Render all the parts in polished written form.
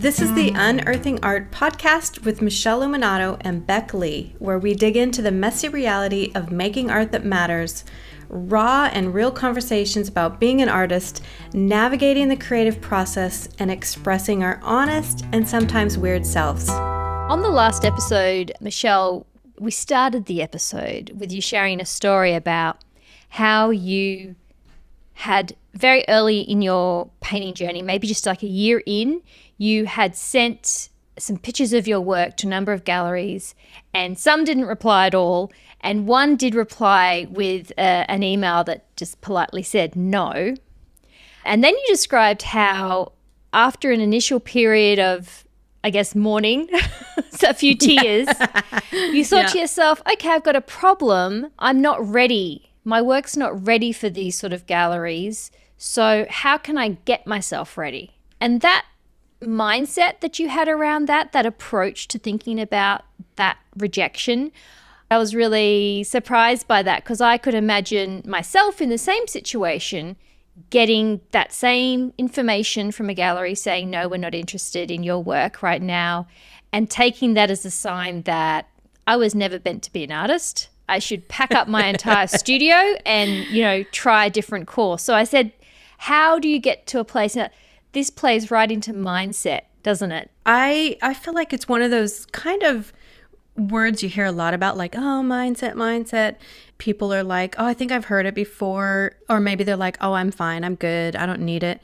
This is the Unearthing Art Podcast with Michele and Beck Lee, where we dig into the messy reality of making art that matters, raw and real conversations about being an artist, navigating the creative process, and expressing our honest and sometimes weird selves. On the last episode, Michele, we started the episode with you sharing a story about how you had very early in your painting journey, maybe just like a year in, you had sent some pictures of your work to a number of galleries and some didn't reply at all. And one did reply with an email that just politely said no. And then you described how after an initial period of, I guess, mourning, a few tears, you thought to yourself, okay, I've got a problem. I'm not ready. My work's not ready for these sort of galleries. So how can I get myself ready? And that mindset that you had around that approach to thinking about that rejection, I was really surprised by that because I could imagine myself in the same situation getting that same information from a gallery saying, no, we're not interested in your work right now, and taking that as a sign that I was never meant to be an artist. I should pack up my entire studio and, try a different course. So I said, how do you get to a place now? This plays right into mindset, doesn't it? I feel like it's one of those kind of words you hear a lot about, like, oh, mindset. People are like, oh, I think I've heard it before. Or maybe they're like, oh, I'm fine. I'm good. I don't need it.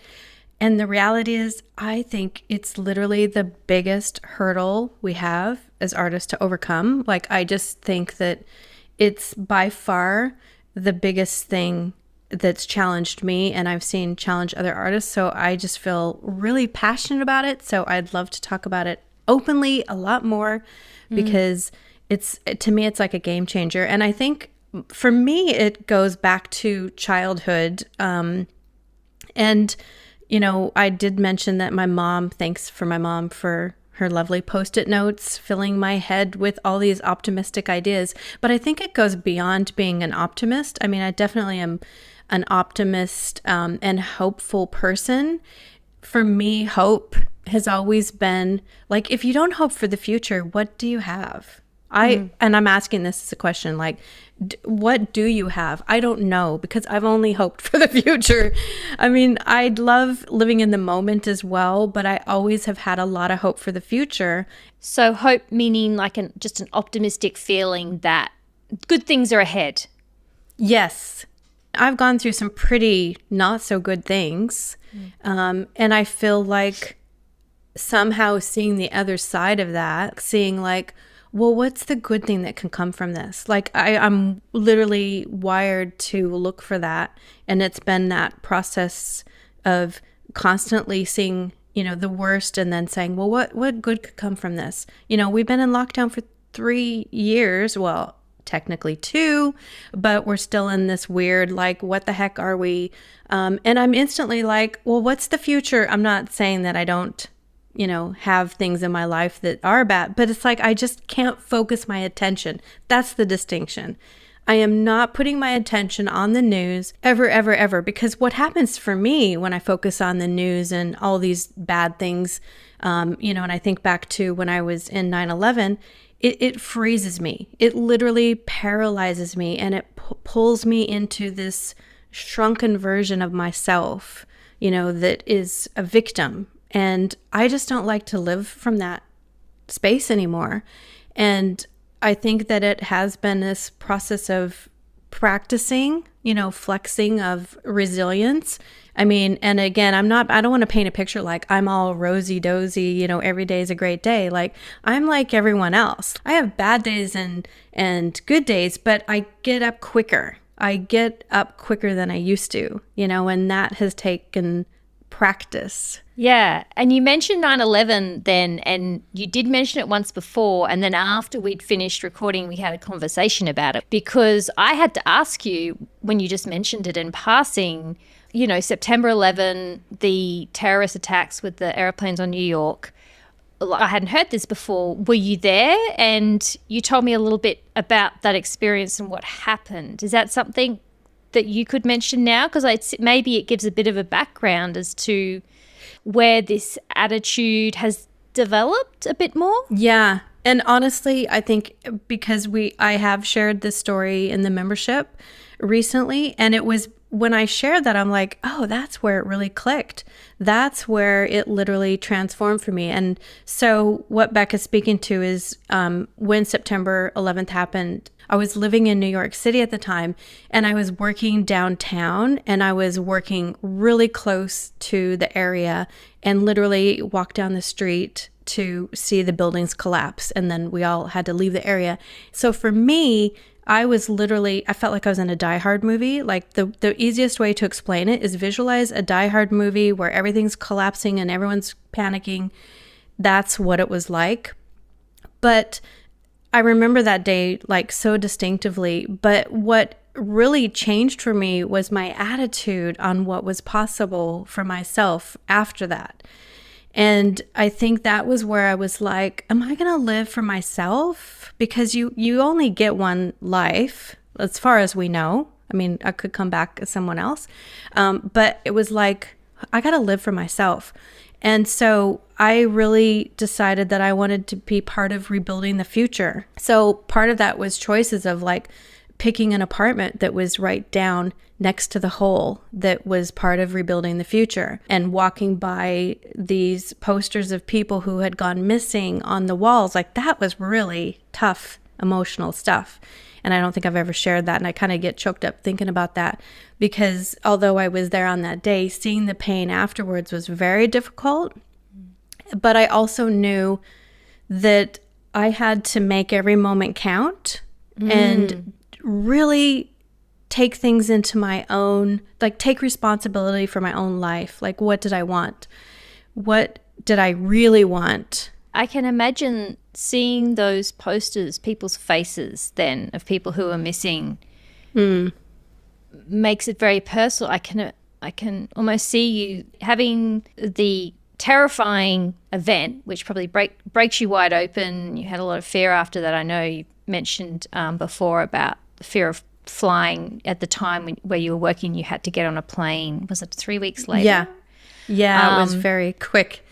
And the reality is, I think it's literally the biggest hurdle we have as artists to overcome. Like, I just think that it's by far the biggest thing that's challenged me, and I've seen challenge other artists. So I just feel really passionate about it. So I'd love to talk about it openly a lot more because to me, it's like a game changer. And I think for me, it goes back to childhood. And, I did mention that my mom, thanks for my mom for her lovely Post-it notes, filling my head with all these optimistic ideas. But I think it goes beyond being an optimist. I mean, I definitely am an optimist and hopeful person. For me, hope has always been like, if you don't hope for the future, what do you have? And I'm asking this as a question, like, what do you have? I don't know, because I've only hoped for the future. I mean, I'd love living in the moment as well, but I always have had a lot of hope for the future. So hope meaning like just an optimistic feeling that good things are ahead. Yes. I've gone through some pretty not so good things. And I feel like somehow seeing the other side of that, seeing like, well, what's the good thing that can come from this? Like I'm literally wired to look for that. And it's been that process of constantly seeing, the worst and then saying, well, what good could come from this? We've been in lockdown for 3 years. Well, technically 2, but we're still in this weird, like, what the heck are we? And I'm instantly like, well, what's the future? I'm not saying that I don't have things in my life that are bad, but it's like, I just can't focus my attention. That's the distinction. I am not putting my attention on the news ever, because what happens for me when I focus on the news and all these bad things, and I think back to when I was in 9/11, it freezes me. It literally paralyzes me, and it pulls me into this shrunken version of myself, that is a victim. And I just don't like to live from that space anymore. And I think that it has been this process of practicing, flexing of resilience. I mean, and again, I don't want to paint a picture like I'm all rosy dozy, every day is a great day. Like, I'm like everyone else. I have bad days and good days, but I get up quicker. I get up quicker than I used to, and that has taken practice. Yeah. And you mentioned 9/11 then, and you did mention it once before. And then after we'd finished recording, we had a conversation about it, because I had to ask you when you just mentioned it in passing, September 11, the terrorist attacks with the airplanes on New York. I hadn't heard this before. Were you there? And you told me a little bit about that experience and what happened. Is that something that you could mention now? Because maybe it gives a bit of a background as to where this attitude has developed a bit more? Yeah. And honestly, I think because I have shared this story in the membership recently, and it was when I shared that, I'm like, oh, that's where it really clicked. That's where it literally transformed for me. And so what Becca's speaking to is when September 11th happened, I was living in New York City at the time, and I was working downtown, and I was working really close to the area and literally walked down the street to see the buildings collapse. And then we all had to leave the area. So for me, I felt like I was in a Die Hard movie. Like the easiest way to explain it is visualize a Die Hard movie where everything's collapsing and everyone's panicking. That's what it was like. But I remember that day like so distinctively. But what really changed for me was my attitude on what was possible for myself after that. And I think that was where I was like, am I going to live for myself? Because you only get one life, as far as we know. I mean, I could come back as someone else. But it was like, I got to live for myself. And so I really decided that I wanted to be part of rebuilding the future. So part of that was choices of like picking an apartment that was right down next to the hole that was part of rebuilding the future, and walking by these posters of people who had gone missing on the walls. Like that was really tough emotional stuff. And I don't think I've ever shared that. And I kind of get choked up thinking about that, because although I was there on that day, seeing the pain afterwards was very difficult. But I also knew that I had to make every moment count and really take things into my own, like take responsibility for my own life. Like, what did I want? What did I really want? I can imagine seeing those posters, people's faces then of people who are missing, makes it very personal. I can almost see you having the terrifying event, which probably breaks you wide open. You had a lot of fear after that. I know you mentioned before about the fear of flying at the time where you were working. You had to get on a plane. Was it 3 weeks later? Yeah, it was very quick.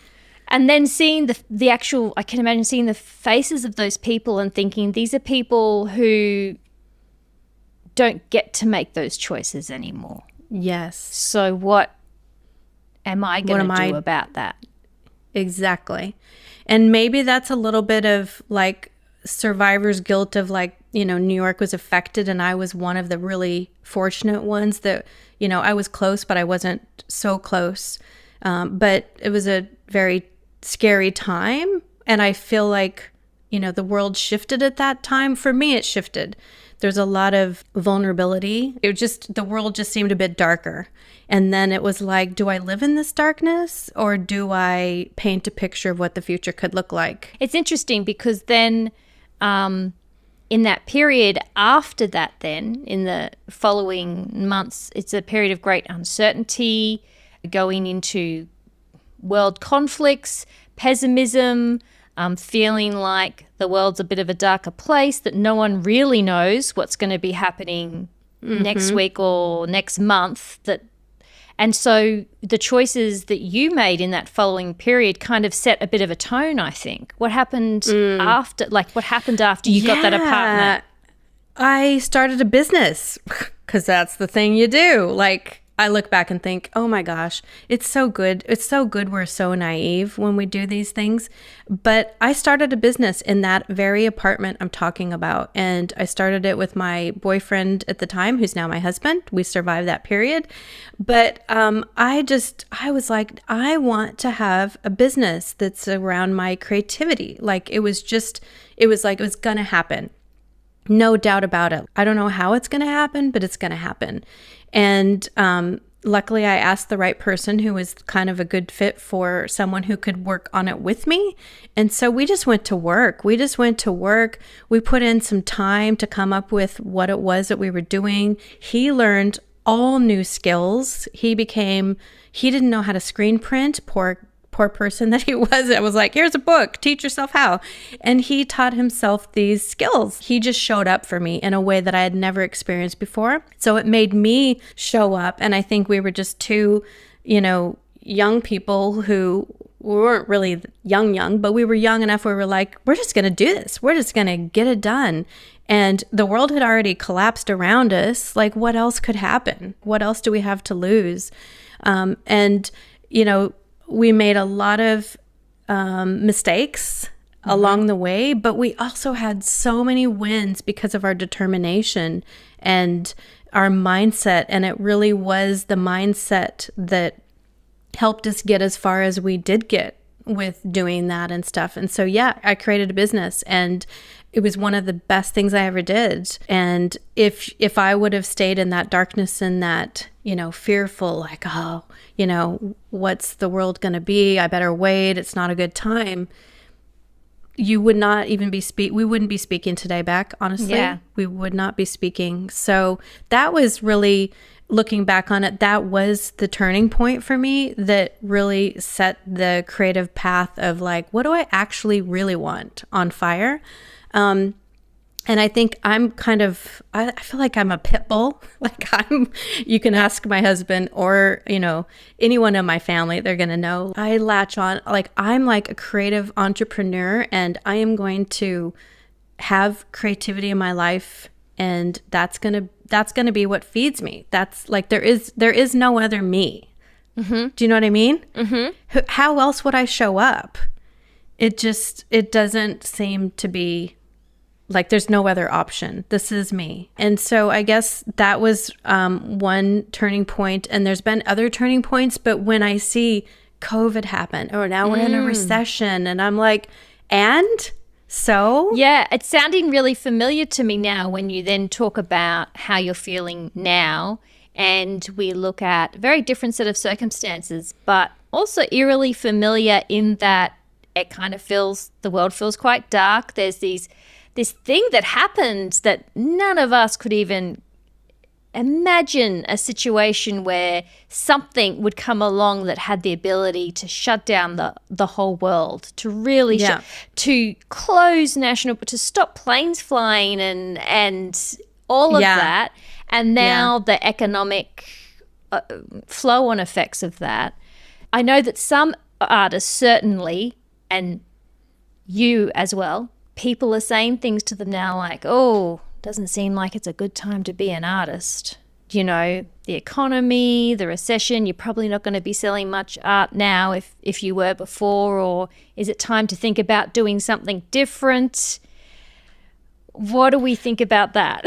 And then seeing the actual, I can imagine seeing the faces of those people and thinking, these are people who don't get to make those choices anymore. Yes. So what am I going to do about that? Exactly. And maybe that's a little bit of like survivor's guilt of like, New York was affected, and I was one of the really fortunate ones that, I was close, but I wasn't so close. But it was a very scary time. And I feel like, the world shifted at that time. For me, it shifted. There's a lot of vulnerability. The world just seemed a bit darker. And then it was like, do I live in this darkness, or do I paint a picture of what the future could look like? It's interesting because then in that period after that, then in the following months, it's a period of great uncertainty, going into world conflicts, pessimism, feeling like the world's a bit of a darker place, that no one really knows what's going to be happening next week or next month. And so the choices that you made in that following period kind of set a bit of a tone, I think. What happened after, you got that apartment? I started a business because that's the thing you do. Like, I look back and think, oh my gosh, it's so good. It's so good. We're so naive when we do these things. But I started a business in that very apartment I'm talking about. And I started it with my boyfriend at the time, who's now my husband. We survived that period. But I was like, I want to have a business that's around my creativity. Like it was going to happen. No doubt about it. I don't know how it's going to happen, but it's going to happen. And luckily, I asked the right person who was kind of a good fit for someone who could work on it with me. And so we just went to work. We put in some time to come up with what it was that we were doing. He learned all new skills. He didn't know how to screen print, poor person that he was. I was like, here's a book, teach yourself how. And he taught himself these skills. He just showed up for me in a way that I had never experienced before. So it made me show up. And I think we were just two, young people who we weren't really young, but we were young enough where we were like, we're just going to do this. We're just going to get it done. And the world had already collapsed around us. Like, what else could happen? What else do we have to lose? And, you know, we made a lot of mistakes along the way, but we also had so many wins because of our determination and our mindset. And it really was the mindset that helped us get as far as we did get with doing that and stuff. And so, yeah, I created a business, and it was one of the best things I ever did. And if I would have stayed in that darkness and that, you know, fearful, like, oh, you know, what's the world going to be? I better wait. It's not a good time. You would not even be we wouldn't be speaking today, Beck, honestly. Yeah. We would not be speaking. So that was really, looking back on it, that was the turning point for me that really set the creative path of like, what do I actually really want on fire? And I think I'm kind of, I feel like I'm a pit bull. Like you can ask my husband or, you know, anyone in my family, they're going to know. I latch on, like I'm like a creative entrepreneur, and I am going to have creativity in my life, and that's going to be what feeds me. That's like, there is no other me. Mm-hmm. Do you know what I mean? Mm-hmm. How else would I show up? It doesn't seem to be like there's no other option. This is me. And so I guess that was one turning point. And there's been other turning points. But when I see COVID happen, or now we're in a recession, and I'm like, and so? Yeah, it's sounding really familiar to me now when you then talk about how you're feeling now. And we look at a very different set of circumstances, but also eerily familiar in that it kind of the world feels quite dark. There's this thing that happened that none of us could even imagine, a situation where something would come along that had the ability to shut down the whole world, to really to close to stop planes flying and all of that. And now the economic flow-on effects of that. I know that some artists certainly, and you as well, people are saying things to them now like, oh, doesn't seem like it's a good time to be an artist. You know, the economy, the recession, you're probably not going to be selling much art now if you were before, or is it time to think about doing something different? What do we think about that?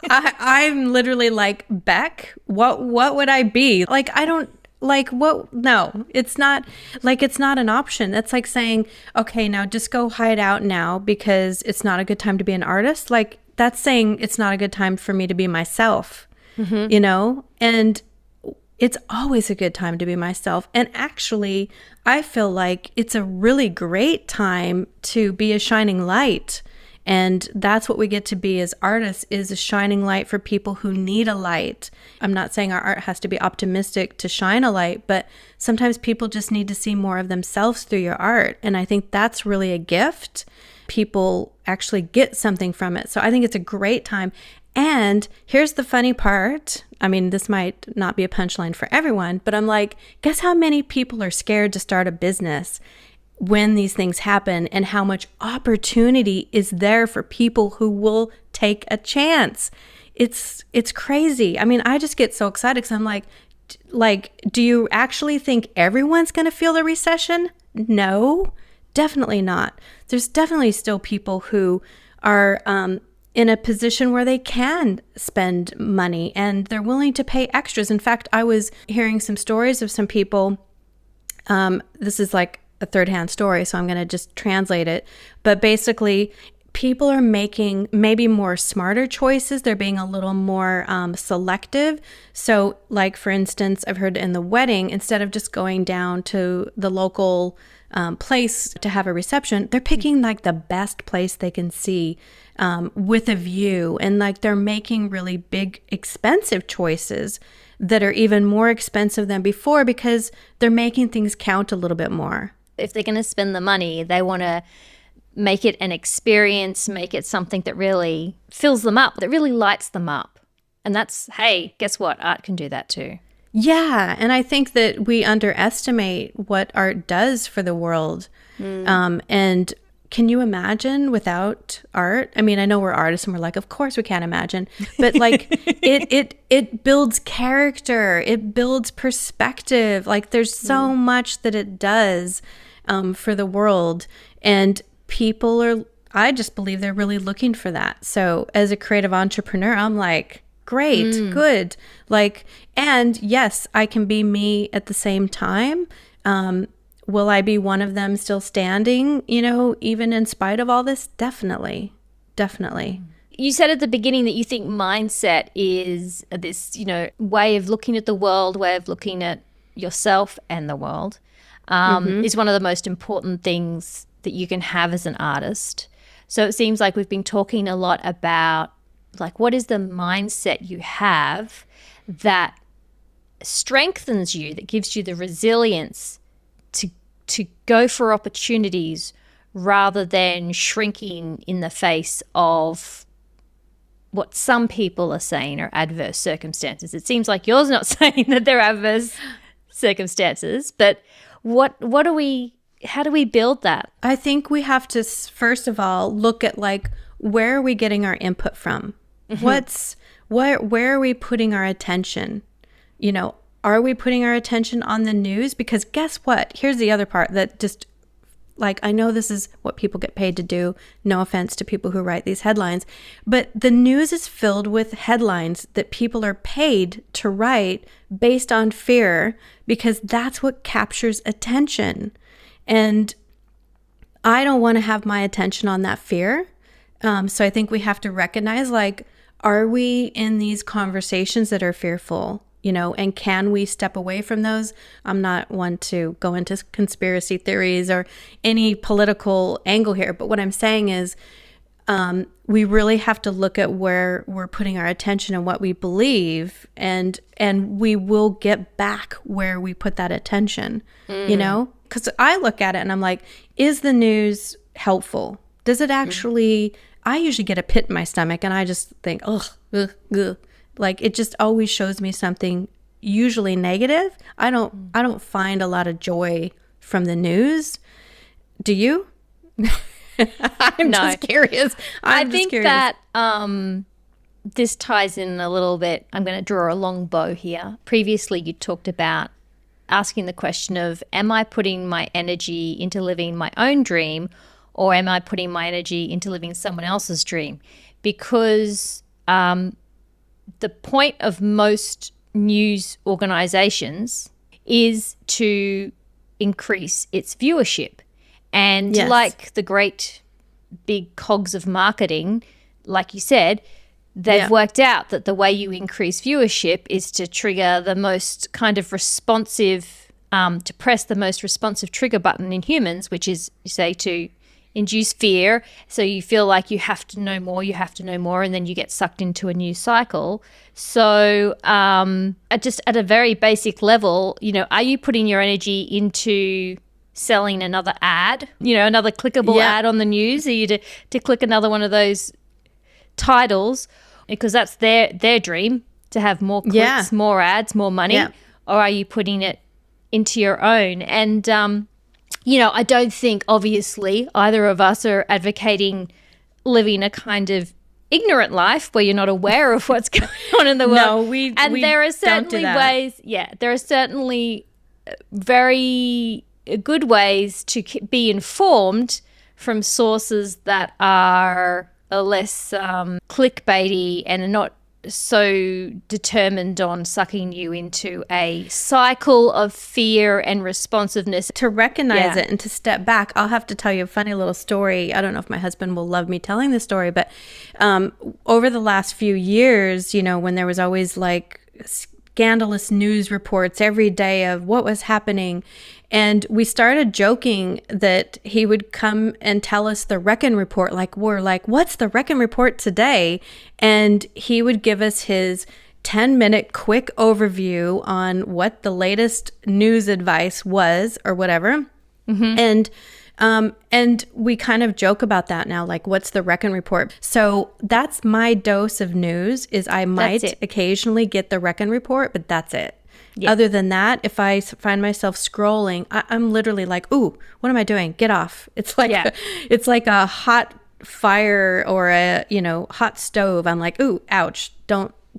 I'm literally like, Beck, what would I be? Like, I don't, like, what? No, it's not an option. That's like saying, okay, now just go hide out now because it's not a good time to be an artist. Like, that's saying it's not a good time for me to be myself, you know? And it's always a good time to be myself. And actually, I feel like it's a really great time to be a shining light. And that's what we get to be as artists, is a shining light for people who need a light. I'm not saying our art has to be optimistic to shine a light, but sometimes people just need to see more of themselves through your art. And I think that's really a gift. People actually get something from it. So I think it's a great time. And here's the funny part. I mean, this might not be a punchline for everyone, but I'm like, guess how many people are scared to start a business when these things happen, and how much opportunity is there for people who will take a chance. It's crazy. I mean, I just get so excited because I'm like, do you actually think everyone's going to feel the recession? No, definitely not. There's definitely still people who are in a position where they can spend money and they're willing to pay extras. In fact, I was hearing some stories of some people. This is like a third-hand story, so I'm going to just translate it. But basically, people are making maybe more smarter choices. They're being a little more selective. So like, for instance, I've heard in the wedding, instead of just going down to the local place to have a reception, they're picking like the best place they can see with a view. And like, they're making really big, expensive choices that are even more expensive than before because they're making things count a little bit more. If they're going to spend the money, they want to make it an experience, make it something that really fills them up, that really lights them up. And that's, hey, guess what? Art can do that too. Yeah, and I think that we underestimate what art does for the world. And can you imagine without art? I mean, I know we're artists and we're like, of course we can't imagine, but like it builds character, it builds perspective. Like there's so much that it does for the world, and people are, I just believe they're really looking for that. So as a creative entrepreneur, I'm like, great, good. Like, and yes, I can be me at the same time. Will I be one of them still standing, you know, even in spite of all this? Definitely. Definitely. You said at the beginning that you think mindset is this, you know, way of looking at the world, way of looking at yourself and the world, is one of the most important things that you can have as an artist. So it seems like we've been talking a lot about, like, what is the mindset you have that strengthens you, that gives you the resilience to go for opportunities rather than shrinking in the face of what some people are saying are adverse circumstances. It seems like you're not saying that they're adverse circumstances, but how do we build that? I think we have to, first of all, look at like, where are we getting our input from? Where are we putting our attention? You know, are we putting our attention on the news? Because guess what? Here's the other part that just, like, I know this is what people get paid to do. No offense to people who write these headlines, but the news is filled with headlines that people are paid to write based on fear, because that's what captures attention. And I don't want to have my attention on that fear. So I think we have to recognize, like, are we in these conversations that are fearful? You know, and can we step away from those? I'm not one to go into conspiracy theories or any political angle here, but what I'm saying is we really have to look at where we're putting our attention and what we believe, and we will get back where we put that attention, you know? Because I look at it and I'm like, is the news helpful? Does it actually, I usually get a pit in my stomach and I just think, ugh. Like, it just always shows me something usually negative. I don't find a lot of joy from the news. Do you? I'm just curious. I think that this ties in a little bit. I'm going to draw a long bow here. Previously, you talked about asking the question of, am I putting my energy into living my own dream, or am I putting my energy into living someone else's dream? Because the point of most news organizations is to increase its viewership. And like the great big cogs of marketing, like you said, they've worked out that the way you increase viewership is to trigger the most kind of responsive, to press the most responsive trigger button in humans, which is, say, to induce fear. So you feel like you have to know more, and then you get sucked into a new cycle. So just at a very basic level, you know, are you putting your energy into selling another ad, you know, another clickable ad on the news? Are you to click another one of those titles because that's their dream, to have more clicks, more ads, more money? Or are you putting it into your own? And you know, I don't think, obviously, either of us are advocating living a kind of ignorant life where you're not aware of what's going on in the world. No, there are certainly ways. Yeah, there are certainly very good ways to be informed from sources that are less clickbaity and are not so determined on sucking you into a cycle of fear and responsiveness. To recognize it and to step back, I'll have to tell you a funny little story. I don't know if my husband will love me telling this story, but over the last few years, you know, when there was always like scandalous news reports every day of what was happening, and we started joking that he would come and tell us the Reckon report. Like, we're like, what's the Reckon report today? And he would give us his 10-minute quick overview on what the latest news advice was or whatever. And we kind of joke about that now, like, what's the Reckon report? So that's my dose of news, is I might occasionally get the Reckon report, but that's it. Other than that, if I find myself scrolling, I'm literally like, ooh, what am I doing? Get off. It's like it's like a hot fire or a, hot stove. I'm like, ooh, ouch.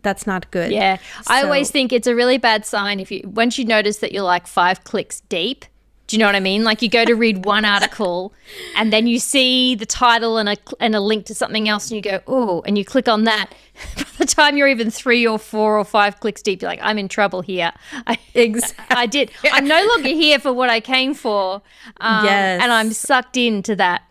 That's not good. Yeah. I always think it's a really bad sign once you notice that you're like 5 clicks deep. Do you know what I mean? Like you go to read one article and then you see the title and a link to something else and you go, oh, and you click on that. By the time you're even 3 or 4 or 5 clicks deep, you're like, I'm in trouble here. Exactly. I did. I'm no longer here for what I came for. And I'm sucked into that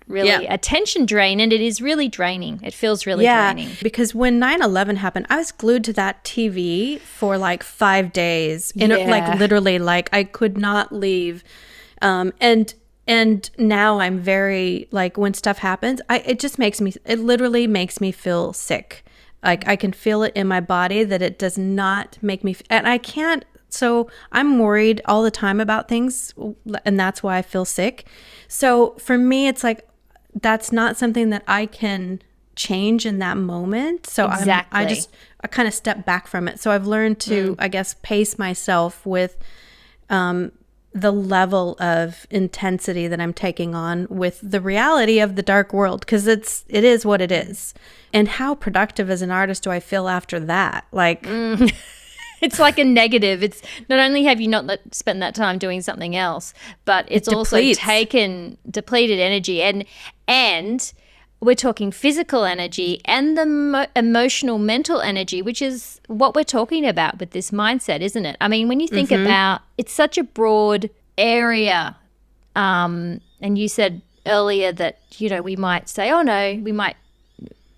really attention drain, and it is really draining. It feels really draining. Because when 9/11 happened, I was glued to that TV for like 5 days, and like literally, like I could not leave. And now I'm very like when stuff happens, it literally makes me feel sick. Like I can feel it in my body that it does not make me, and I can't. So I'm worried all the time about things, and that's why I feel sick. So for me, it's like that's not something that I can change in that moment. So I kind of step back from it. So I've learned to, I guess, pace myself with the level of intensity that I'm taking on with the reality of the dark world, because it is what it is. And how productive as an artist do I feel after that? Like. It's like a negative. It's not only have you not spent that time doing something else, but it's also taken depleted energy, and we're talking physical energy and the emotional, mental energy, which is what we're talking about with this mindset, isn't it? I mean, when you think about, it's such a broad area, and you said earlier that we might say, oh no, we might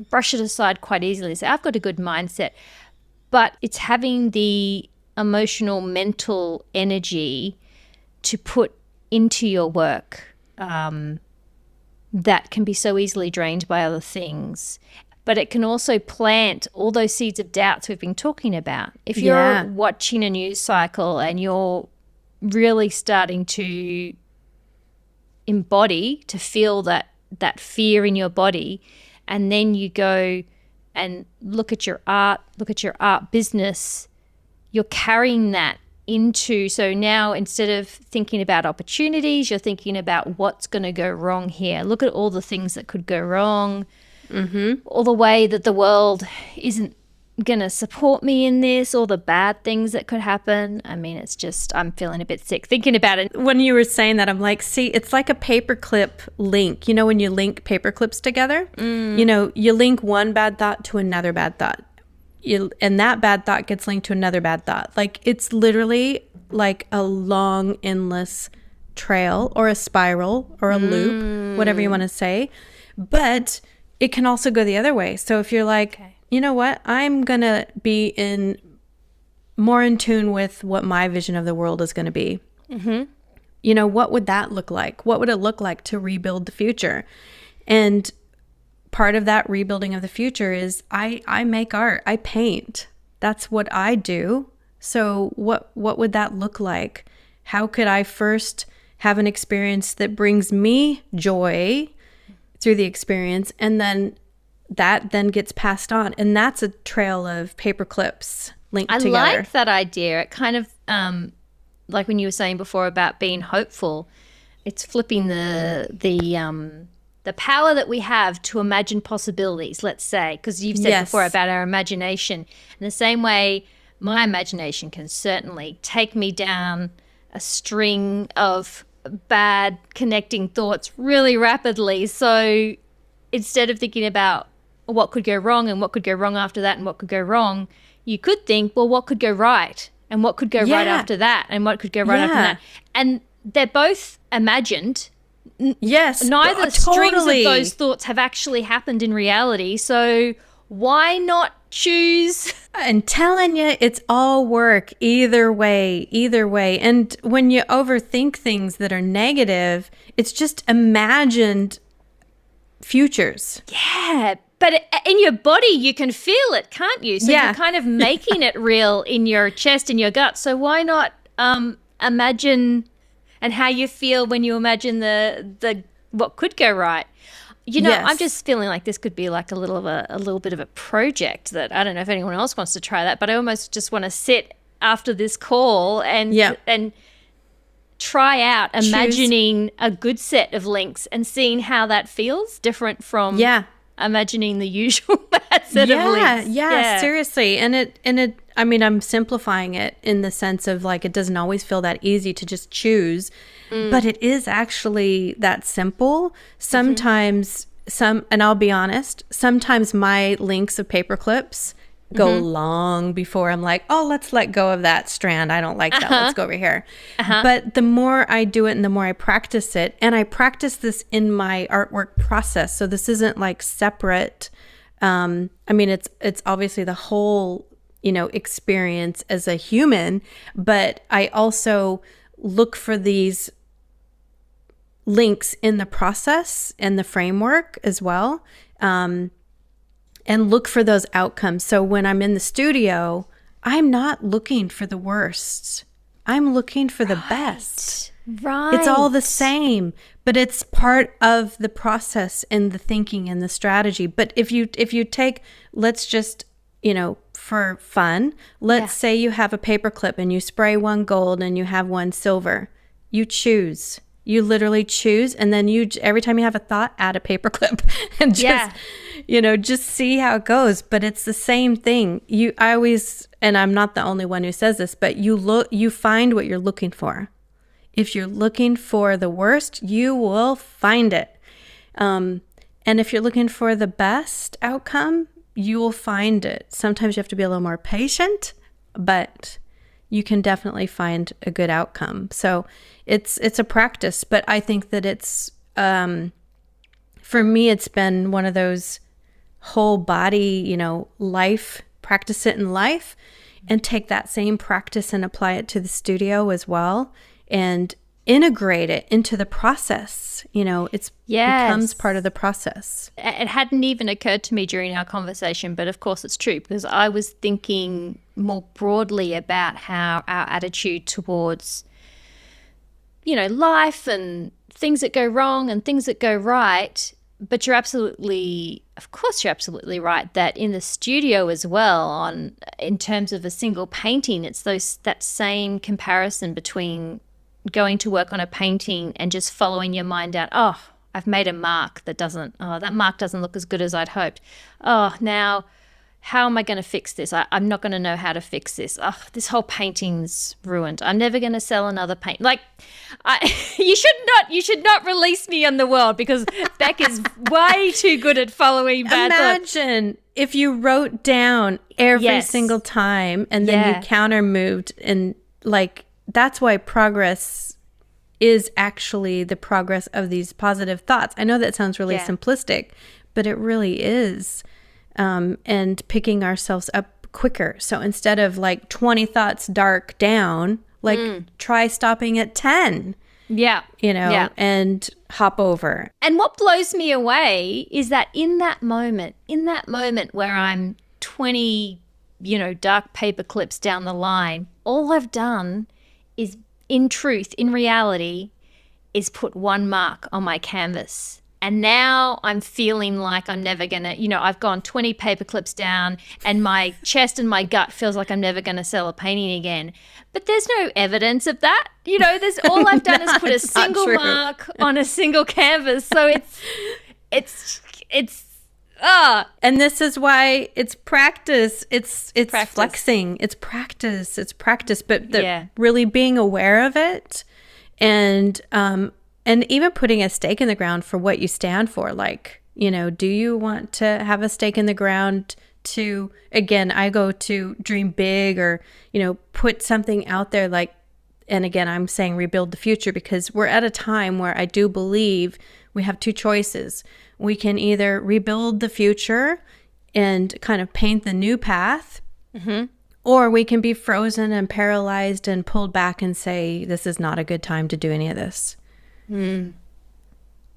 brush it aside quite easily. Say, I've got a good mindset. But it's having the emotional, mental energy to put into your work that can be so easily drained by other things. But it can also plant all those seeds of doubts we've been talking about. If you're watching a news cycle and you're really starting to embody, to feel that fear in your body, and then you go and look at your art business, you're carrying that into, so now instead of thinking about opportunities, you're thinking about what's going to go wrong here. Look at all the things that could go wrong, all the way that the world isn't going to support me in this, all the bad things that could happen. I mean, it's just, I'm feeling a bit sick thinking about it. When you were saying that, I'm like, see, it's like a paperclip link. When you link paper clips together, you link one bad thought to another bad thought. And that bad thought gets linked to another bad thought. Like it's literally like a long, endless trail or a spiral or a loop, whatever you want to say. But it can also go the other way. So if you're like, you know what, I'm going to be more in tune with what my vision of the world is going to be. What would that look like? What would it look like to rebuild the future? And part of that rebuilding of the future is I make art. I paint. That's what I do. So what would that look like? How could I first have an experience that brings me joy through the experience, and then that then gets passed on, and that's a trail of paper clips linked together. I like that idea. It kind of like when you were saying before about being hopeful, it's flipping the power that we have to imagine possibilities, let's say, because you've said before about our imagination. In the same way, my imagination can certainly take me down a string of bad connecting thoughts really rapidly. So instead of thinking about what could go wrong and what could go wrong after that and what could go wrong, you could think, well, what could go right and what could go right after that and what could go right after that. And they're both imagined. Yes. Neither strings of those thoughts have actually happened in reality. So why not choose? I'm telling you, it's all work either way. And when you overthink things that are negative, it's just imagined futures. Yeah. But in your body, you can feel it, can't you? So you're kind of making it real in your chest, in your gut. So why not imagine and how you feel when you imagine the what could go right? I'm just feeling like this could be like a little bit of a project that I don't know if anyone else wants to try that, but I almost just want to sit after this call and try out imagining a good set of links and seeing how that feels different from imagining the usual bad set of links. Yeah, seriously. And it I mean, I'm simplifying it in the sense of like, it doesn't always feel that easy to just choose, but it is actually that simple. Sometimes and I'll be honest, sometimes my links of paper clips go long before I'm like, oh, let's let go of that strand. I don't like that. Let's go over here. But the more I do it and the more I practice it, and I practice this in my artwork process. So this isn't like separate. I mean, it's obviously the whole, experience as a human, but I also look for these links in the process and the framework as well. And look for those outcomes. So when I'm in the studio, I'm not looking for the worst. I'm looking for the best. Right. It's all the same, but it's part of the process and the thinking and the strategy. But if you take, let's just, for fun, let's say you have a paper clip and you spray one gold and you have one silver. You choose. You literally choose, and then every time you have a thought, add a paper clip and just see how it goes. But it's the same thing. I always, and I'm not the only one who says this, but you find what you're looking for. If you're looking for the worst, you will find it. And if you're looking for the best outcome, you will find it. Sometimes you have to be a little more patient, but you can definitely find a good outcome. So it's a practice, but I think that it's, for me, it's been one of those whole body, life, practice it in life, and take that same practice and apply it to the studio as well, and integrate it into the process. It's becomes part of the process. It hadn't even occurred to me during our conversation, but of course it's true, because I was thinking more broadly about how our attitude towards, life and things that go wrong and things that go right. But you're absolutely right that in the studio as well, in terms of a single painting, it's that same comparison between going to work on a painting and just following your mind out. Oh, I've made a mark that mark doesn't look as good as I'd hoped. Oh, now how am I going to fix this? I'm not going to know how to fix this. Oh, this whole painting's ruined. I'm never going to sell another paint. Like, you should not release me on the world, because Beck is way too good at following bad thoughts. Imagine if you wrote down every single time and then you counter moved, and like, that's why progress is actually the progress of these positive thoughts. I know that sounds really simplistic, but it really is. And picking ourselves up quicker. So instead of like 20 thoughts dark down, like try stopping at 10. And hop over. And what blows me away is that in that moment where I'm 20, dark paper clips down the line, all I've done is, in truth, in reality, is put one mark on my canvas. And now I'm feeling like I'm never going to, I've gone 20 paper clips down, and my chest and my gut feels like I'm never going to sell a painting again. But there's no evidence of that. There's all I've done is put a single mark on a single canvas. So it's and this is why it's practice. It's practice. Flexing. It's practice. But really being aware of it, and even putting a stake in the ground for what you stand for. Like, do you want to have a stake in the ground to, again, I go to dream big, or, put something out there, like, and again, I'm saying rebuild the future, because we're at a time where I do believe we have two choices. We can either rebuild the future and kind of paint the new path, or we can be frozen and paralyzed and pulled back and say, this is not a good time to do any of this.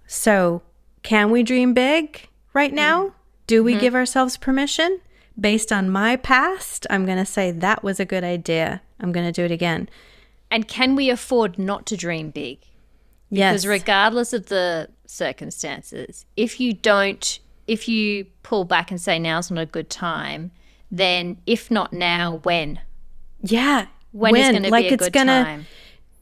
So can we dream big right now? Do we give ourselves permission? Based on my past, I'm going to say that was a good idea. I'm going to do it again. And can we afford not to dream big? Yes. Because regardless of the circumstances, if you pull back and say now's not a good time, then if not now, when? Yeah. When is going to be a good time?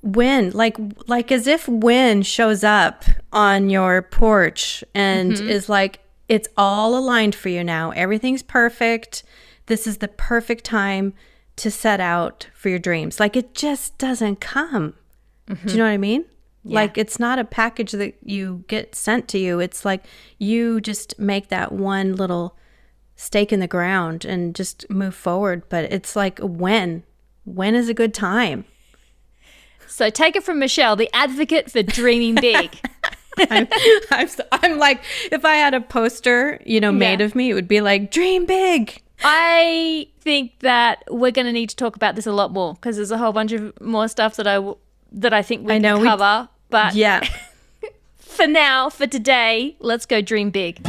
When, like as if when shows up on your porch and is like, it's all aligned for you now. Everything's perfect. This is the perfect time to set out for your dreams. Like, it just doesn't come. Do you know what I mean? Yeah. Like, it's not a package that you get sent to you. It's like you just make that one little stake in the ground and just move forward. But it's like, when is a good time? So take it from Michele, the advocate for dreaming big. I'm like, if I had a poster, made of me, it would be like, dream big. I think that we're going to need to talk about this a lot more because there's a whole bunch of more stuff that I think we can cover. But yeah, for today, let's go dream big.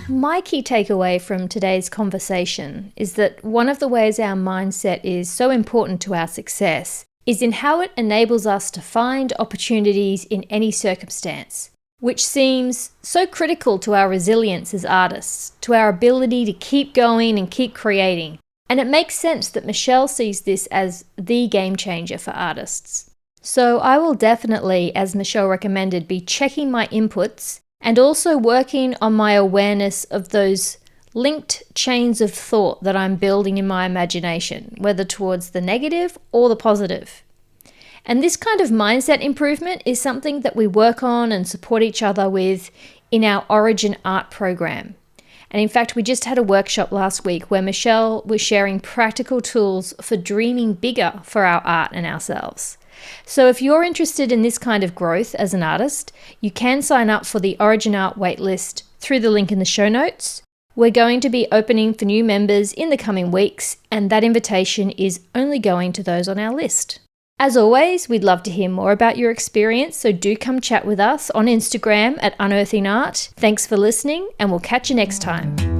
My key takeaway from today's conversation is that one of the ways our mindset is so important to our success is in how it enables us to find opportunities in any circumstance, which seems so critical to our resilience as artists, to our ability to keep going and keep creating. And it makes sense that Michele sees this as the game changer for artists. So I will definitely, as Michele recommended, be checking my inputs and also working on my awareness of those linked chains of thought that I'm building in my imagination, whether towards the negative or the positive. And this kind of mindset improvement is something that we work on and support each other with in our Origin Art program. And in fact, we just had a workshop last week where Michele was sharing practical tools for dreaming bigger for our art and ourselves. So if you're interested in this kind of growth as an artist, you can sign up for the Origin Art waitlist through the link in the show notes. We're going to be opening for new members in the coming weeks, and that invitation is only going to those on our list. As always, we'd love to hear more about your experience, so do come chat with us on Instagram at Unearthing Art. Thanks for listening, and we'll catch you next time.